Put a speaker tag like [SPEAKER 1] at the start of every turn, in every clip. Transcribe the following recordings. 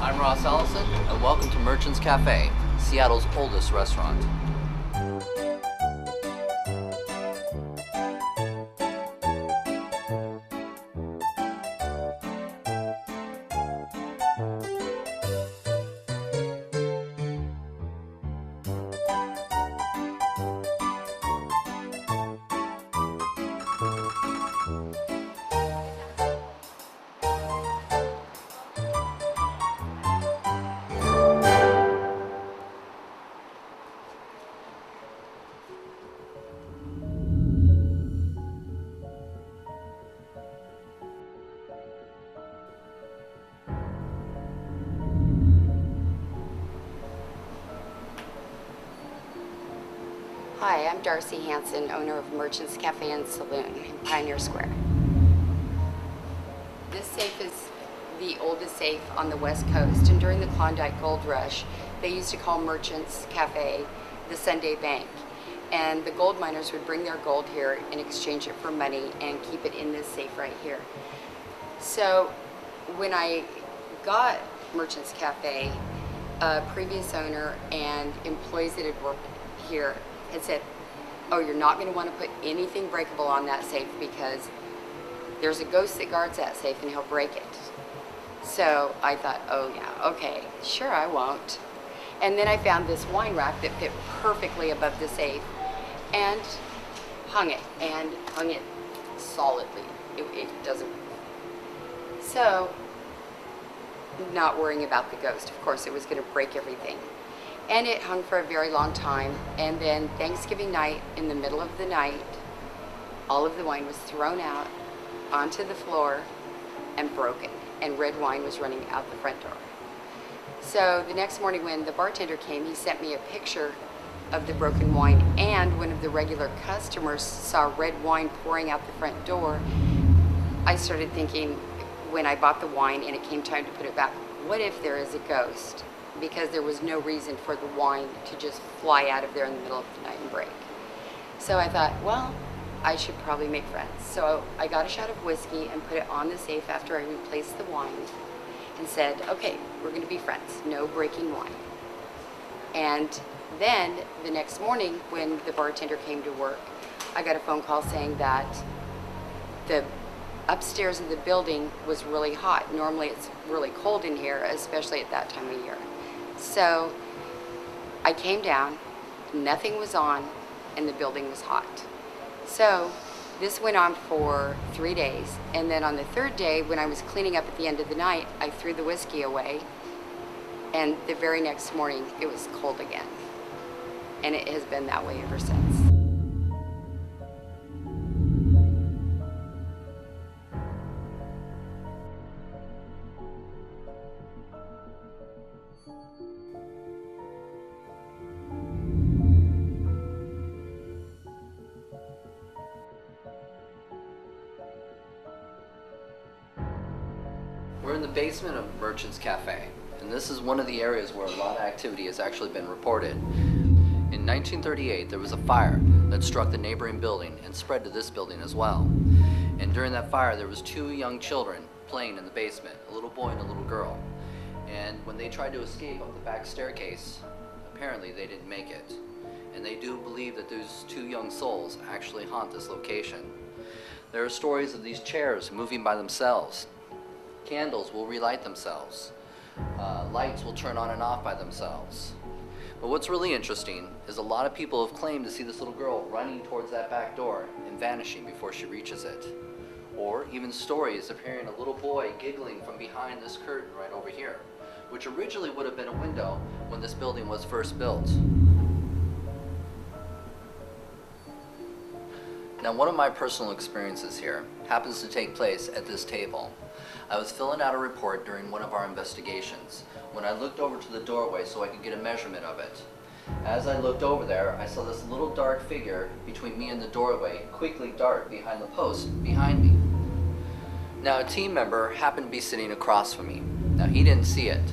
[SPEAKER 1] I'm Ross Allison, and welcome to Merchants Cafe, Seattle's oldest restaurant.
[SPEAKER 2] Hi, I'm Darcy Hanson, owner of Merchants Cafe and Saloon in Pioneer Square. This safe is the oldest safe on the West Coast, and during the Klondike Gold Rush, they used to call Merchants Cafe the Sunday Bank. And the gold miners would bring their gold here and exchange it for money and keep it in this safe right here. So when I got Merchants Cafe, a previous owner and employees that had worked here had said, oh, you're not going to want to put anything breakable on that safe because there's a ghost that guards that safe and he'll break it. So I thought, oh yeah, okay, sure, I won't. And then I found this wine rack that fit perfectly above the safe and hung it solidly. It doesn't. So, not worrying about the ghost. Of course, it was going to break everything. And it hung for a very long time. And then Thanksgiving night, in the middle of the night, all of the wine was thrown out onto the floor and broken. And red wine was running out the front door. So the next morning when the bartender came, he sent me a picture of the broken wine, and one of the regular customers saw red wine pouring out the front door. I started thinking, when I bought the wine and it came time to put it back, what if there is a ghost? Because there was no reason for the wine to just fly out of there in the middle of the night and break. So I thought, well, I should probably make friends. So I got a shot of whiskey and put it on the safe after I replaced the wine and said, okay, we're gonna be friends, no breaking wine. And then the next morning when the bartender came to work, I got a phone call saying that the upstairs of the building was really hot. Normally it's really cold in here, especially at that time of year. So I came down, nothing was on, and the building was hot. So this went on for 3 days, and then on the third day, when I was cleaning up at the end of the night, I threw the whiskey away, and the very next morning, it was cold again. And it has been that way ever since.
[SPEAKER 1] We're in the basement of Merchants Cafe, and this is one of the areas where a lot of activity has actually been reported. In 1938, there was a fire that struck the neighboring building and spread to this building as well. And during that fire, there was 2 young children playing in the basement, a little boy and a little girl. And when they tried to escape up the back staircase, apparently they didn't make it. And they do believe that those 2 young souls actually haunt this location. There are stories of these chairs moving by themselves. Candles will relight themselves. Lights will turn on and off by themselves. But what's really interesting is a lot of people have claimed to see this little girl running towards that back door and vanishing before she reaches it. Or even stories of hearing a little boy giggling from behind this curtain right over here, which originally would have been a window when this building was first built. Now, one of my personal experiences here happens to take place at this table. I was filling out a report during one of our investigations when I looked over to the doorway so I could get a measurement of it. As I looked over there, I saw this little dark figure between me and the doorway quickly dart behind the post behind me. Now, a team member happened to be sitting across from me. Now, he didn't see it,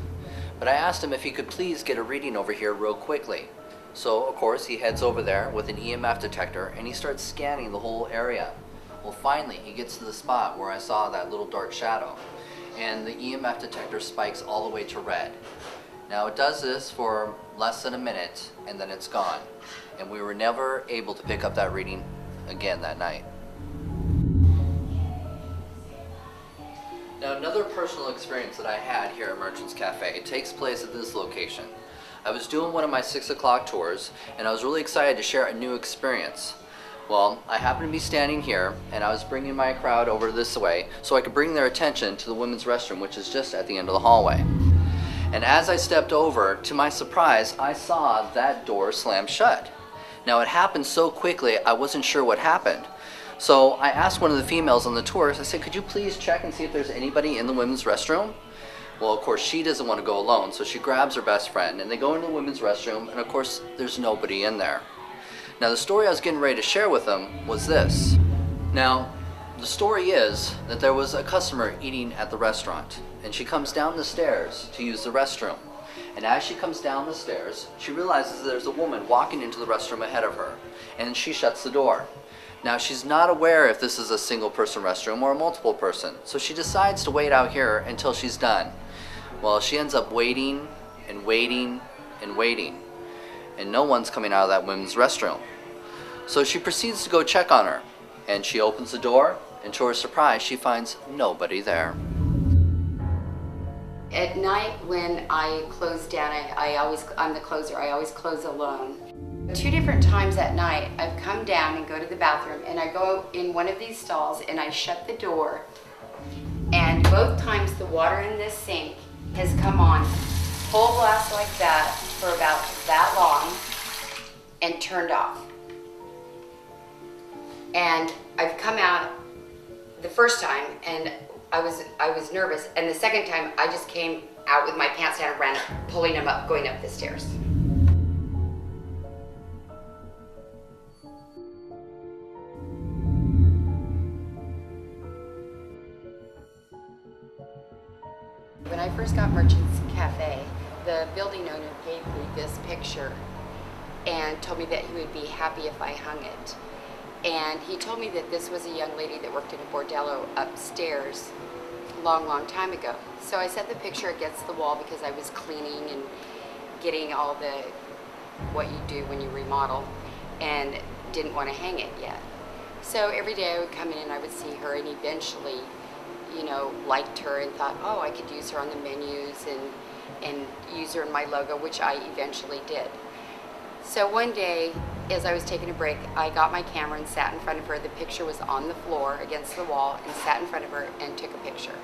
[SPEAKER 1] but I asked him if he could please get a reading over here real quickly. So, of course, he heads over there with an EMF detector and he starts scanning the whole area. Well, finally, he gets to the spot where I saw that little dark shadow. and the EMF detector spikes all the way to red. Now it does this for less than a minute and then it's gone. And we were never able to pick up that reading again that night. Now another personal experience that I had here at Merchants Cafe takes place at this location. I was doing one of my 6 o'clock tours and I was really excited to share a new experience. Well, I happened to be standing here and I was bringing my crowd over this way so I could bring their attention to the women's restroom, which is just at the end of the hallway. And as I stepped over, to my surprise, I saw that door slam shut. Now it happened so quickly I wasn't sure what happened. So I asked one of the females on the tours, I said, could you please check and see if there's anybody in the women's restroom? Well, of course, she doesn't want to go alone, so she grabs her best friend and they go into the women's restroom and of course there's nobody in there. Now the story I was getting ready to share with them was this. Now, the story is that there was a customer eating at the restaurant and she comes down the stairs to use the restroom. And as she comes down the stairs, she realizes there's a woman walking into the restroom ahead of her and she shuts the door. Now she's not aware if this is a single person restroom or a multiple person, so she decides to wait out here until she's done. Well, she ends up waiting and waiting and waiting, and no one's coming out of that women's restroom. So she proceeds to go check on her, and she opens the door, and to her surprise, she finds nobody there.
[SPEAKER 2] At night when I close down, I'm the closer, I always close alone. 2 different times at night, I've come down and go to the bathroom and I go in one of these stalls and I shut the door, and both times the water in this sink has come on full blast like that for about that long and turned off. And I've come out the first time and I was nervous, and the second time I just came out with my pants down and ran pulling them up, going up the stairs. When I first got Merchants Cafe, the building owner gave me this picture and told me that he would be happy if I hung it. And he told me that this was a young lady that worked in a bordello upstairs a long time ago. So I set the picture against the wall because I was cleaning and getting all the what you do when you remodel, and didn't want to hang it yet. So every day I would come in and I would see her, and eventually, you know, liked her and thought, oh, I could use her on the menus and use her in my logo, which I eventually did. So one day, as I was taking a break, I got my camera and sat in front of her. The picture was on the floor against the wall, and sat in front of her and took a picture.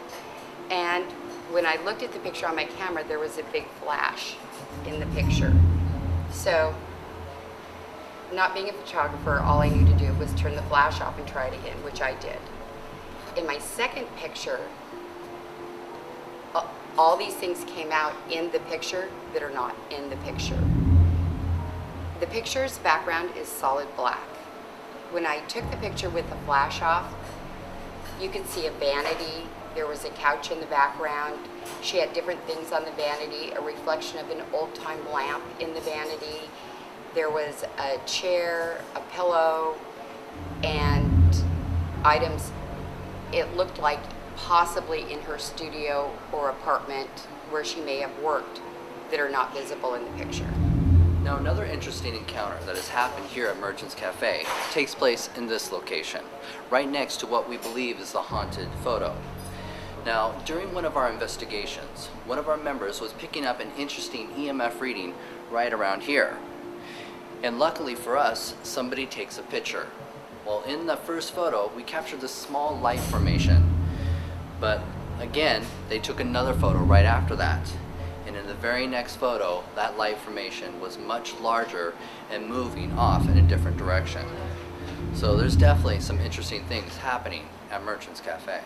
[SPEAKER 2] And when I looked at the picture on my camera, there was a big flash in the picture. So, not being a photographer, all I knew to do was turn the flash off and try it again, which I did. In my second picture, all these things came out in the picture that are not in the picture. The picture's background is solid black. When I took the picture with the flash off, you could see a vanity. There was a couch in the background. She had different things on the vanity, a reflection of an old-time lamp in the vanity. There was a chair, a pillow, and items, it looked like possibly in her studio or apartment where she may have worked, that are not visible in the picture.
[SPEAKER 1] Now another interesting encounter that has happened here at Merchants Cafe takes place in this location, right next to what we believe is the haunted photo. Now, during one of our investigations, one of our members was picking up an interesting EMF reading right around here. And luckily for us, somebody takes a picture. Well, in the first photo, we captured this small light formation. But again, they took another photo right after that. And in the very next photo, that light formation was much larger and moving off in a different direction. So there's definitely some interesting things happening at Merchants Cafe.